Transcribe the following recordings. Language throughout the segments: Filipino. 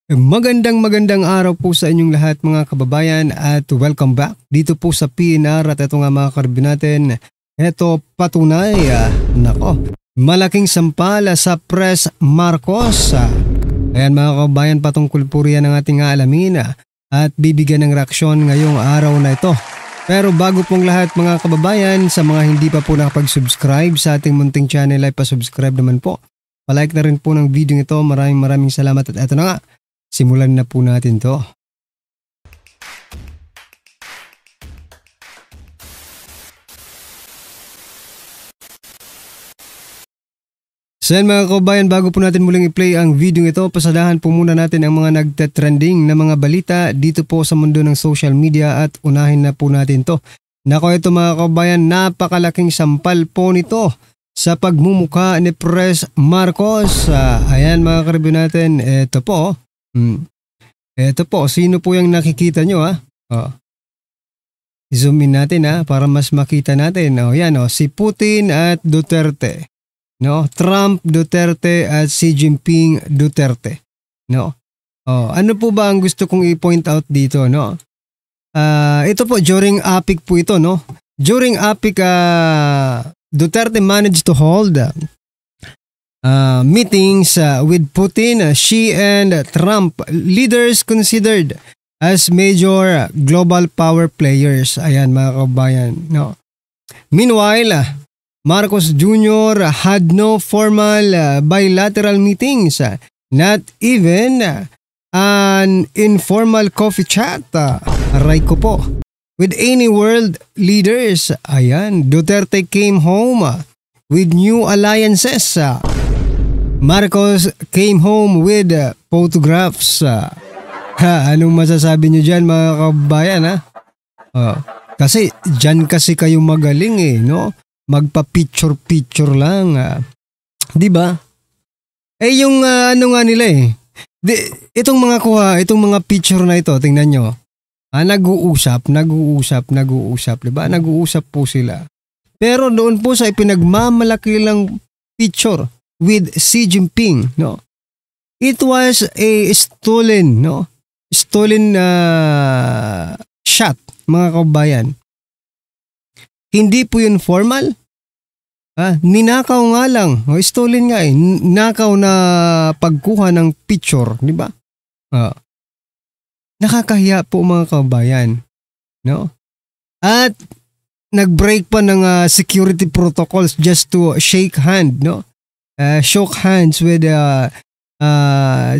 Magandang araw po sa inyong lahat mga kababayan at welcome back dito po sa PNR at ito nga mga karbi natin. Ito patunay, malaking sampal sa Press Marcos. Ayan mga kababayan, patungkol po riyan ang ating alamin at bibigyan ng reaksyon ngayong araw na ito. Pero bago pong lahat mga kababayan, sa mga hindi pa po nakapag-subscribe sa ating munting channel ay pa-subscribe naman po. Palike na rin po ng video ito. Maraming salamat at ito na nga. Simulan na po natin to. So yan mga kababayan, bago po natin muling i-play ang video ito, pasadahan po muna natin ang mga nagte-trending na mga balita dito po sa mundo ng social media at unahin na po natin to. Nako, ito mga kababayan, napakalaking sampal po nito sa pagmumuka ni Press Marcos. Ayan mga karibyo natin, ito po. Ito po, sino po yung nakikita nyo I-zoom in natin para mas makita natin. Yan si Putin at Duterte. Trump, Duterte at Xi Jinping, Duterte. Ano po ba ang gusto kong i-point out dito? Ito po, during APEC po ito. During APEC, Duterte managed to hold meetings with Putin, Xi and Trump, leaders considered as major global power players. Ayan mga kabayan. Meanwhile, Marcos Jr. had no formal bilateral meetings, not even an informal coffee chat. Aray ko po. With any world leaders. Ayan, Duterte came home with new alliances. Marcos came home with photographs. Anong masasabi nyo dyan mga kabayan Kasi dyan kasi kayo magaling magpa-picture lang. Diba? Yung ano nga nila itong mga picture na ito, tingnan nyo. Nag-uusap, diba? Nag-uusap po sila. Pero doon po sa ipinagmamalaki lang picture with Xi Jinping, it was a stolen shot, mga kabayan. Hindi po yun formal. Ninakaw nga lang. Stolen nga Nakaw na pagkuha ng picture, di ba? Nakakahiya po mga kabayan. At nag-break pa ng security protocols just to shake hand, shook hands with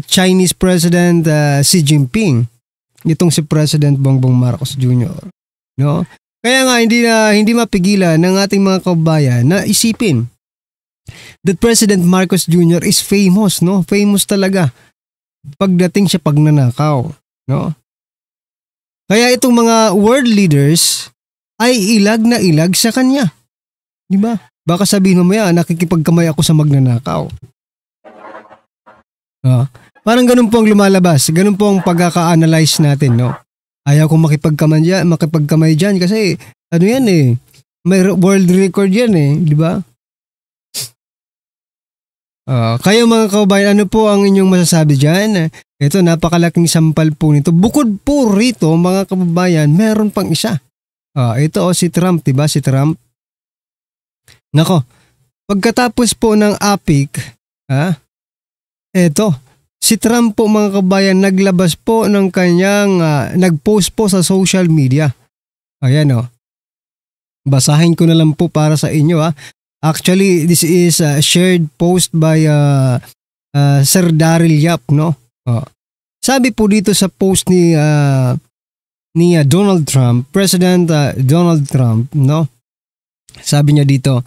Chinese President Xi Jinping. Itong si President Bongbong Marcos Jr. Kaya nga hindi mapigilan ng ating mga kababayan na isipin that President Marcos Jr. is famous, Famous talaga pagdating sa pagnanakaw, Kaya itong mga world leaders ay ilag na ilag sa kanya. Di ba? Baka sabihin mamaya, nakikipagkamay ako sa magnanakaw. Parang ganun po ang lumalabas. Ganun po ang pagkaka-analyze natin, Ayaw kong makipagkamay dyan kasi may world record yan di ba? Kayo mga kababayan, ano po ang inyong masasabi dyan? Ito, napakalaking sampal po nito. Bukod po rito mga kababayan, meron pang isa. Ito si Trump, diba? Si Trump. Nako, pagkatapos po ng APEC, eto, si Trump po mga kabayan naglabas po ng kanyang, nagpost po sa social media. Ayan basahin ko na lang po para sa inyo Actually, this is a shared post by Sir Daryl Yap, Sabi po dito sa post ni Donald Trump, President Donald Trump, Sabi niya dito,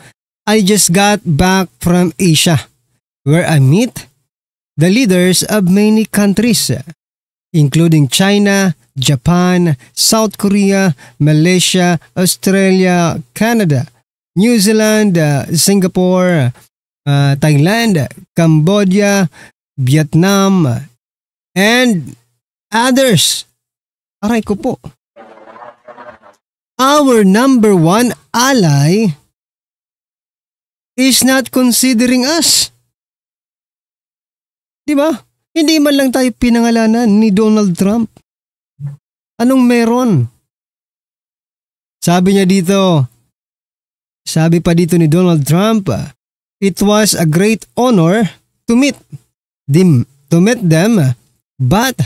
I just got back from Asia where I meet the leaders of many countries, including China, Japan, South Korea, Malaysia, Australia, Canada, New Zealand, Singapore, Thailand, Cambodia, Vietnam, and others. Aray ko po. Our number one ally is not considering us. Di ba? Hindi man lang tayo pinangalanan ni Donald Trump. Anong meron? Sabi pa dito ni Donald Trump, it was a great honor to meet them, but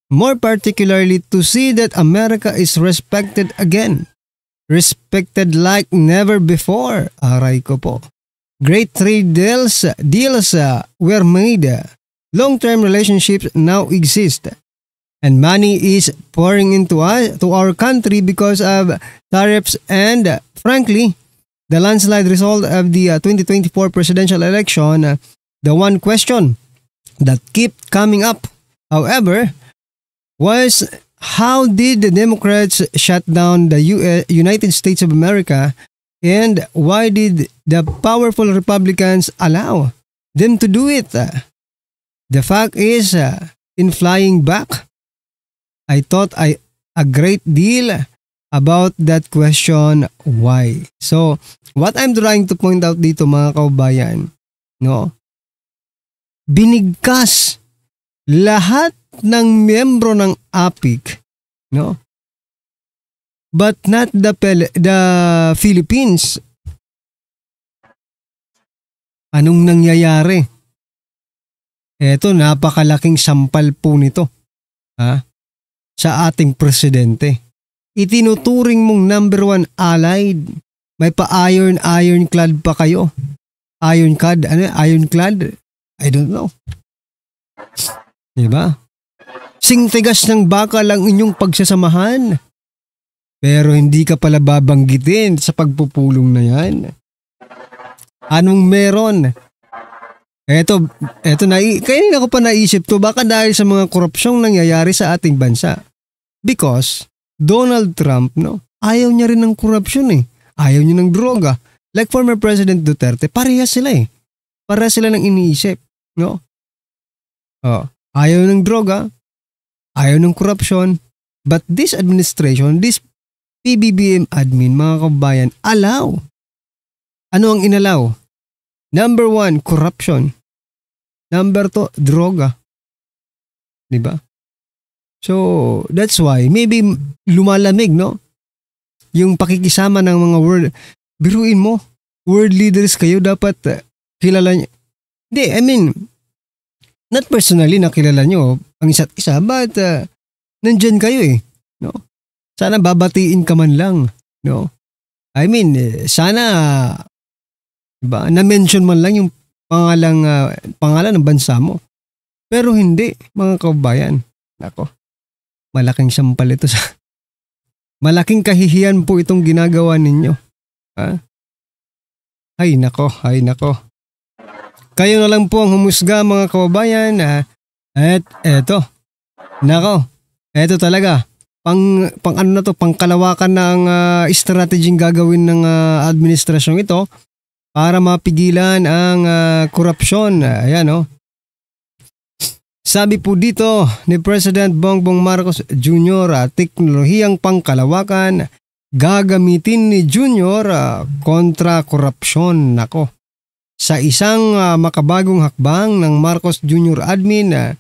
more particularly to see that America is respected again. Respected like never before. Aray ko po. Great trade deals were made. Long-term relationships now exist. And money is pouring into our country because of tariffs and, frankly, the landslide result of the 2024 presidential election. The one question that kept coming up, however, was how did the Democrats shut down the United States of America, and why did the powerful Republicans allow them to do it? The fact is, in flying back, I thought a great deal about that question, why? So, what I'm trying to point out dito mga kaubayan, no? Binigkas lahat ng miyembro ng APIC, no? But not the Philippines. Anong nangyayari? Eto, napakalaking sampal po nito. Sa ating presidente. Itinuturing mong number 1 allied. May ironclad pa kayo. Ironclad? Ano? Ironclad? I don't know. Diba? Singtigas ng baka lang inyong pagsasamahan. Pero hindi ka pala babanggitin sa pagpupulong na yan. Anong meron? Eto kanina ko pa naisip to, baka dahil sa mga korupsyong nangyayari sa ating bansa. Because Donald Trump, no, ayaw niya rin ng korupsyon eh. Ayaw niya ng droga. Like former President Duterte, parehas sila eh. Parehas sila ng iniisip, no? Ayaw ng droga, ayaw ng korupsyon, but this administration, this PBBM admin, mga kabayan, allow. Ano ang inalaw? Number 1, corruption. Number 2, droga. Diba? So, that's why, maybe lumalamig, no? Yung pakikisama ng mga biruin mo, world leaders kayo, dapat kilala nyo. Hindi, I mean, not personally na kilala nyo ang isa't isa, but nandyan kayo eh, no? Sana babatiin ka man lang, no? I mean, sana diba, na-mention man lang yung pangalan ng bansa mo. Pero hindi, mga kabayan. Nako, malaking sampal ito sa... Malaking kahihiyan po itong ginagawa ninyo. Ay nako. Kayo na lang po ang humusga, mga kababayan. At eto. Nako, eto talaga. Pangkalawakan na ang strategy gagawin ng administrasyong ito para mapigilan ang korupsyon. Ayan, no? Sabi po dito ni President Bongbong Marcos Jr., teknolohiyang pangkalawakan gagamitin ni Jr. Kontra korupsyon. Nako. Sa isang makabagong hakbang ng Marcos Jr. admin,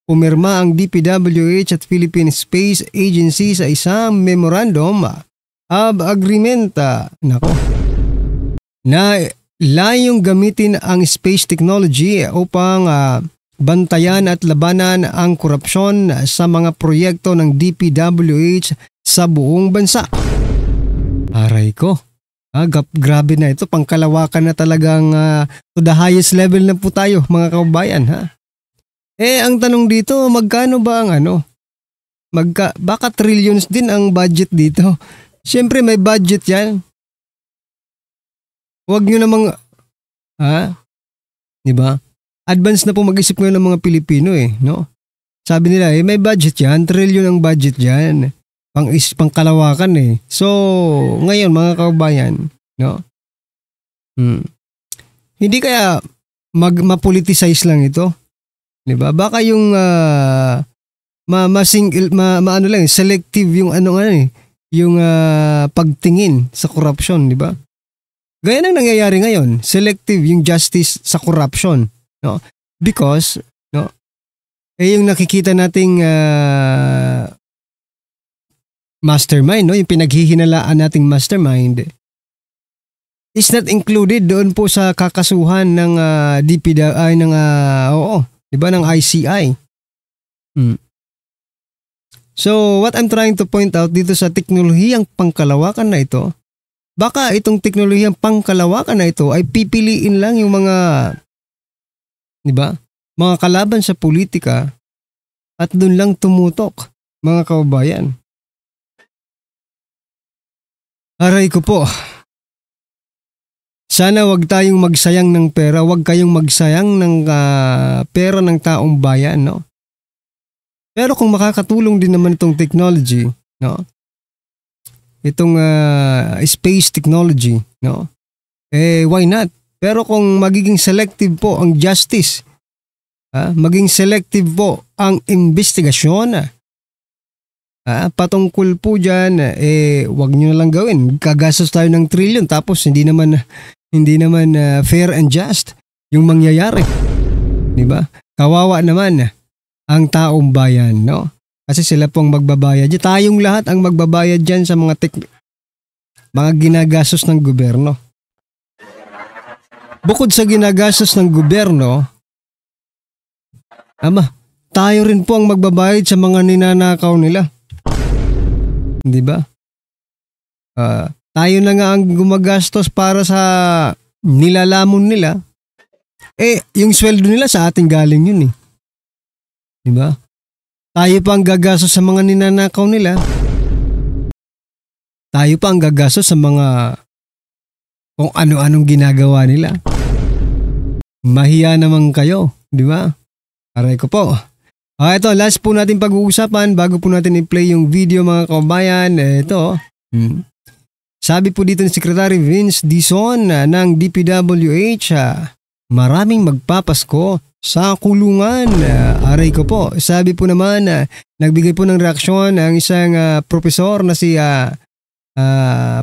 pumirma ang DPWH at Philippine Space Agency sa isang memorandum of agreement. Nako. Na layong gamitin ang space technology upang bantayan at labanan ang korupsyon sa mga proyekto ng DPWH sa buong bansa. Aray ko. Grabe na ito. Pangkalawakan na talagang to the highest level na po tayo, mga kababayan. Ang tanong dito, magkano ba ang baka trillions din ang budget dito. Siyempre may budget yan. Huwag nyo namang, diba? Advance na po mag-isip ngayon ng mga Pilipino eh, no? Sabi nila, may budget yan, trillion ang budget yan. Pangkalawakan eh. So, ngayon mga kababayan, no? Hindi kaya ma-politicize lang ito? Diba? Baka yung selective yung yung pagtingin sa corruption, di ba? Gaya nang nangyayari ngayon, selective yung justice sa corruption, no? Because, no, yung nakikita nating mastermind, no? Yung pinaghihinalaan nating mastermind is not included doon po sa kakasuhan ng DPWI ng di ba, ng ICI. So, what I'm trying to point out dito sa teknolohiyang pangkalawakan na ito, baka itong teknolohiyang pangkalawakan na ito ay pipiliin lang yung mga, di ba, mga kalaban sa politika at doon lang tumutok, mga kababayan. Aray ko po. Sana wag tayong magsayang ng pera, wag kayong magsayang ng pera ng taong bayan, no? Pero kung makakatulong din naman itong technology, no? Itong space technology, no? Why not? Pero kung magiging selective po ang justice, maging selective po ang investigasyon, patungkol po dyan, wag nyo na lang gawin. Kagastos tayo ng trillion tapos hindi naman fair and just yung mangyayari. Diba? Kawawa naman ang taong bayan, no? Kasi sila pong magbabayad. Tayong lahat ang magbabayad dyan sa mga ginagastos ng gobyerno. Bukod sa ginagastos ng gobyerno, tayo rin po ang magbabayad sa mga ninanakaw nila. Di ba? Tayo na nga ang gumagastos para sa nilalamon nila. Yung sweldo nila sa ating galing yun eh. Di ba? Tayo pa ang gagastos sa mga ninanakaw nila. Tayo pa ang gagastos sa mga kung ano-anong ginagawa nila. Mahiya naman kayo. Di ba? Aray ko po. Ito, last po natin pag-uusapan bago po natin i-play yung video, mga kababayan. Ito, sabi po dito ni Secretary Vince Dizon ng DPWH, maraming magpapasko sa kulungan. Aray ko po. Sabi po naman, nagbigay po ng reaksyon ang isang profesor na si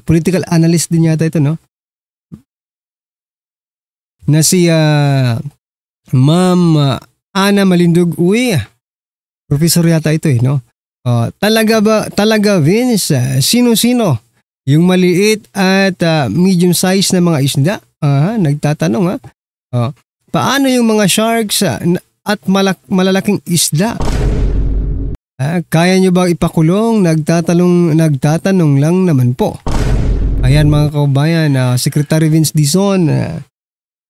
political analyst din yata ito, no? Na si Ma'am Ana Malindog Uy. Professor yata ito no? Talaga Vince, sino-sino yung maliit at medium size na mga isda? Nagtatanong paano yung mga sharks at malalaking isda? Kaya nyo ba ipakulong? Nagtatanong lang naman po. Ayan mga kababayan, Secretary Vince Dizon,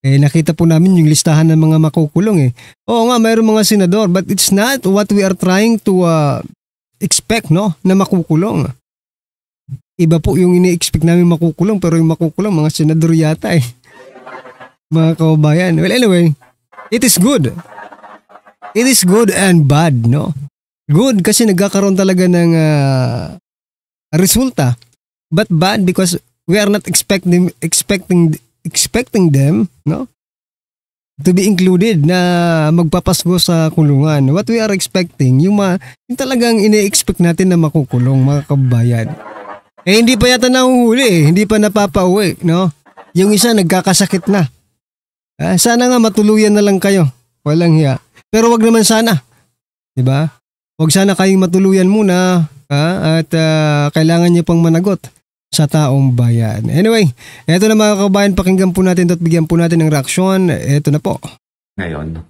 nakita po namin yung listahan ng mga makukulong Oo nga, mayroong mga senador, but it's not what we are trying to expect, no? Na makukulong. Iba po yung ini-expect namin makukulong, pero yung makukulong, mga senador yata Mga kababayan. Well, anyway, it is good. It is good and bad, no? Good kasi nagkakaroon talaga ng resulta. But bad because we are not expecting them, no, to be included na magpapasgo sa kulungan. What we are expecting, yung talagang ine-expect natin na makukulong, mga kababayan. Hindi pa yata nahuhuli hindi pa napapauwi, no? Yung isa nagkakasakit na. Sana nga matuluyan na lang kayo. Walang hiya. Pero wag naman sana. 'Di ba? Wag sana kayong matuluyan muna, at kailangan niyo pang managot sa taong bayan. Anyway, eto na mga kabayan, pakinggan po natin at bigyan po natin ng reaksyon. Eto na po. Ngayon,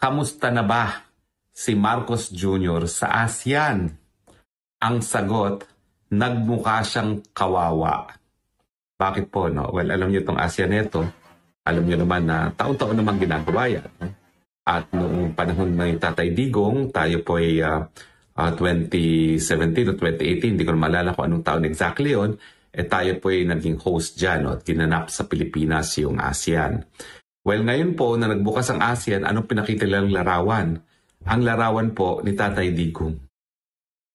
kamusta na ba si Marcos Jr. sa ASEAN? Ang sagot, nagmukha siyang kawawa. Bakit po, no? Well, alam niyo itong ASEAN nito, alam niyo naman na taon-taon naman ginagawa yan. At noong panahon ng Tatay Digong, tayo po ay 2017 o 2018, hindi ko na maalala kung anong taon exactly yun, tayo po ay naging host dyan at ginanap sa Pilipinas yung ASEAN. Well, ngayon po na nagbukas ang ASEAN, anong pinakita nilang larawan? Ang larawan po ni Tatay Digong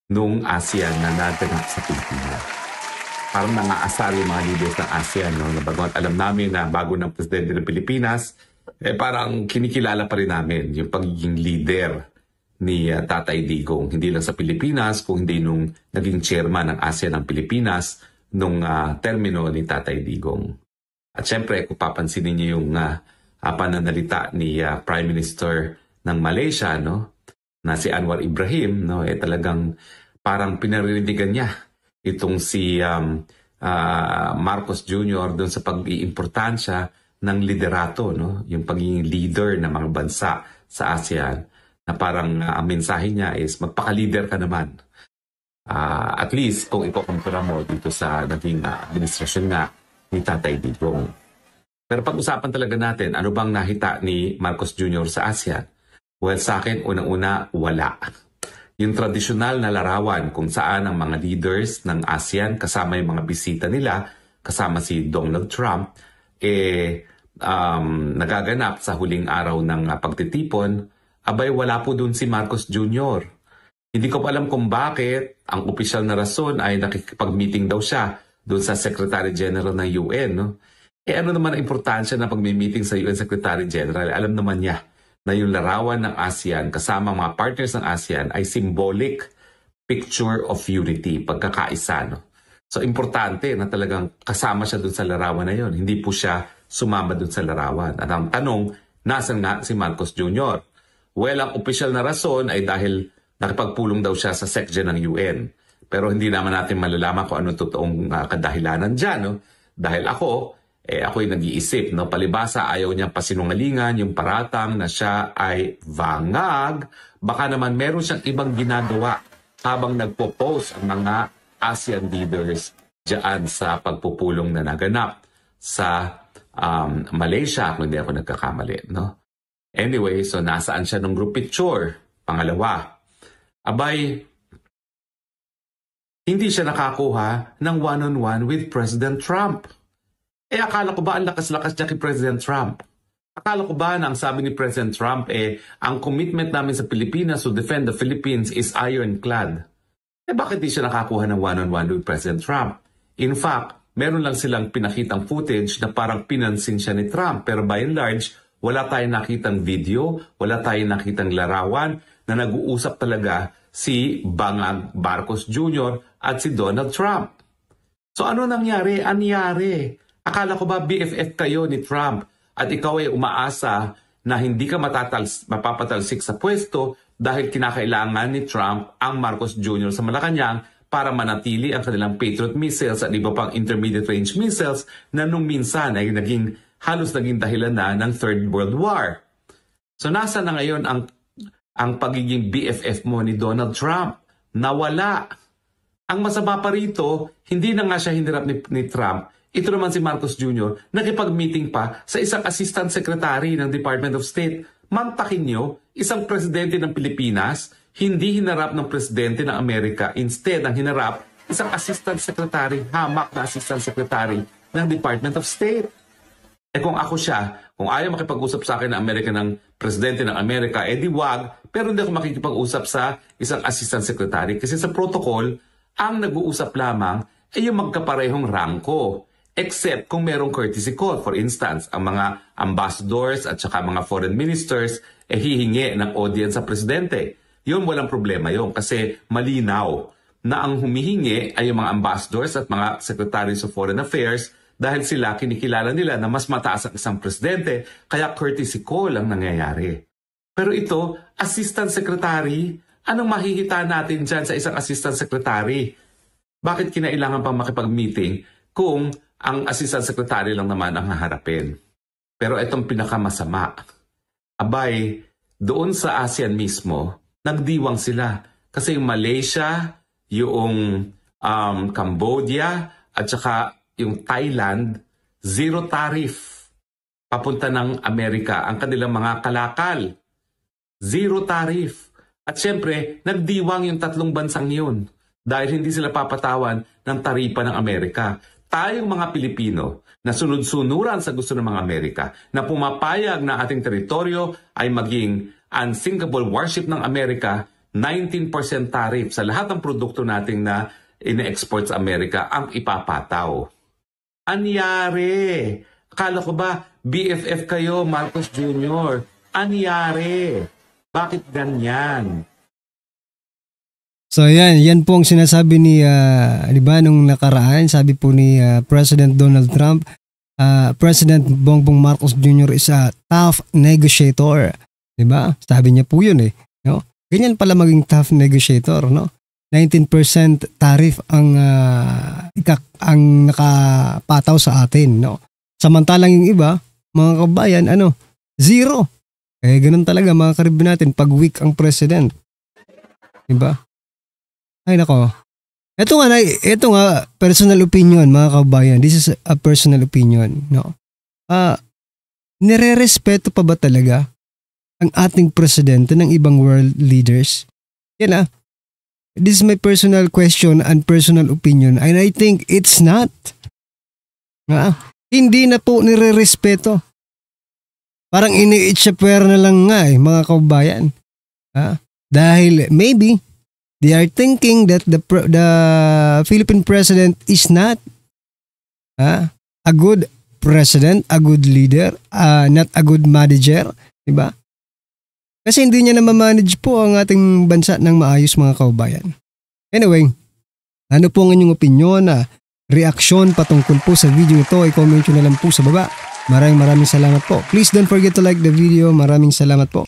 nung ASEAN na naganap sa Pilipinas. Parang nangaasar yung mga leaders ng ASEAN, no? Bagamat alam namin na bago ng presidente ng Pilipinas, parang kinikilala pa rin namin yung pagiging leader ni Tatay Digong, hindi lang sa Pilipinas, kung hindi nung naging chairman ng ASEAN ng Pilipinas nung termino ni Tatay Digong. At syempre, kung papansinin niyo yung pananalita ni Prime Minister ng Malaysia, no? na si Anwar Ibrahim, no, talagang parang pinarinigan niya itong si Marcos Jr. doon sa pag-iimportansya ng liderato, no, yung pagiging leader ng mga bansa sa ASEAN, na parang ang mensahe niya is magpaka-leader ka naman. At least kung ikukumpara mo dito sa naging administrasyon nga ni Tatay Digong. Pero pag-usapan talaga natin, ano bang nahita ni Marcos Jr. sa ASEAN? Well, sa akin, unang-una, wala. Yung tradisyonal na larawan kung saan ang mga leaders ng ASEAN, kasama yung mga bisita nila, kasama si Donald Trump, nagaganap sa huling araw ng pagtitipon, abay wala po dun si Marcos Jr. Hindi ko pa alam kung bakit. Ang opisyal na rason ay nakikipag-meeting daw siya doon sa Secretary General ng UN. No? Ano naman ang importansya ng pag-meeting sa UN Secretary General? Alam naman niya na yung larawan ng ASEAN kasama mga partners ng ASEAN ay symbolic picture of unity, pagkakaisa. No? So importante na talagang kasama siya doon sa larawan na yon. Hindi po siya sumama doon sa larawan. At ang tanong, nasan nga si Marcos Jr.? Well, ang opisyal na rason ay dahil nakipagpulong daw siya sa SecGen ng UN. Pero hindi naman natin malalaman kung ano totoong kadahilanan dyan. No? Dahil ako'y nag-iisip. No? Palibasa, ayaw niyang pasinungalingan yung paratang na siya ay vangag. Baka naman meron siyang ibang ginagawa habang nagpo-post ang mga ASEAN leaders dyan sa pagpupulong na naganap sa Malaysia, kung hindi ako nagkakamali. No? Anyway, so nasaan siya ng group picture? Pangalawa, abay, hindi siya nakakuha ng one-on-one with President Trump. Akala ko ba ang lakas-lakas niya kay President Trump? Akala ko ba na ang sabi ni President Trump ang commitment namin sa Pilipinas to defend the Philippines is ironclad? Bakit di siya nakakuha ng one-on-one with President Trump? In fact, meron lang silang pinakitang footage na parang pinansin siya ni Trump. Pero by and large, wala tayong nakitang video, wala tayong nakitang larawan na nag-uusap talaga si Bangag Marcos Jr. at si Donald Trump. So ano nangyari? Akala ko ba BFF kayo ni Trump at ikaw ay umaasa na hindi ka mapapatalsik sa pwesto dahil kinakailangan ni Trump ang Marcos Jr. sa Malacanang para manatili ang kanilang Patriot missiles at iba pang intermediate range missiles na nung minsan ay halos naging dahilan na ng Third World War. So nasa na ngayon ang pagiging BFF mo ni Donald Trump? Nawala. Ang masama pa rito, hindi na nga siya hinirap ni Trump. Ito naman si Marcos Jr. nakipag-meeting pa sa isang Assistant Secretary ng Department of State. Mantakin nyo, isang presidente ng Pilipinas, hindi hinarap ng presidente ng Amerika. Instead, ang hinarap, isang Assistant Secretary, hamak na Assistant Secretary ng Department of State. Kung ako siya, kung ayaw makipag-usap sa akin ng Amerika ng presidente ng Amerika, di wag, pero hindi ako makikipag-usap sa isang assistant secretary. Kasi sa protocol, ang nag-uusap lamang ay yung magkaparehong rangko. Except kung merong courtesy call. For instance, ang mga ambassadors at saka mga foreign ministers hihingi ng audience sa presidente. Yun, walang problema yun kasi malinaw na ang humihingi ay yung mga ambassadors at mga secretaries of foreign affairs dahil sila kinikilala nila na mas mataas ang isang presidente, kaya courtesy call ang nangyayari. Pero ito, assistant secretary, anong mahihita natin dyan sa isang assistant secretary? Bakit kinailangan pang makipag-meeting kung ang assistant secretary lang naman ang haharapin? Pero itong pinakamasama, abay, doon sa ASEAN mismo, nagdiwang sila. Kasi yung Malaysia, yung Cambodia, at saka yung Thailand, zero tariff papunta ng Amerika ang kanilang mga kalakal. Zero tariff. At syempre, nagdiwang yung tatlong bansang yun dahil hindi sila papatawan ng taripa ng Amerika. Tayong mga Pilipino na sunod-sunuran sa gusto ng mga Amerika, na pumapayag na ating teritoryo ay maging unsinkable warship ng Amerika, 19% tariff sa lahat ng produkto nating na ine-export sa Amerika ang ipapataw. Anyari? Akala ko ba BFF kayo, Marcos Jr.? Anyari? Bakit ganyan? So yan po ang sinasabi ni, di ba, nung nakaraan, sabi po ni President Donald Trump, President Bongbong Marcos Jr. is a tough negotiator. Di ba? Sabi niya po yun no? ganyan pala maging tough negotiator, no? 19% tariff ang nakapataw sa atin, no? Samantalang yung iba, mga kabayan, zero. Ganun talaga mga karib natin pag weak ang president. Diba? Ay nako. Ito nga personal opinion mga kabayan. This is a personal opinion, no? Nire-respeto pa ba talaga ang ating presidente ng ibang world leaders? Yan This is my personal question and personal opinion, and I think it's not. Hindi na po nire-respeto. Parang ini-itchapwera na lang nga mga kabayan. Dahil maybe they are thinking that the Philippine president is not a good president, a good leader, not a good manager, diba? Kasi hindi niya na ma-manage po ang ating bansa ng maayos mga kabayan. Anyway, ano po ang inyong opinyon reaksyon patungkol po sa video ito, i-comment nyo na lang po sa baba. Maraming salamat po. Please don't forget to like the video. Maraming salamat po.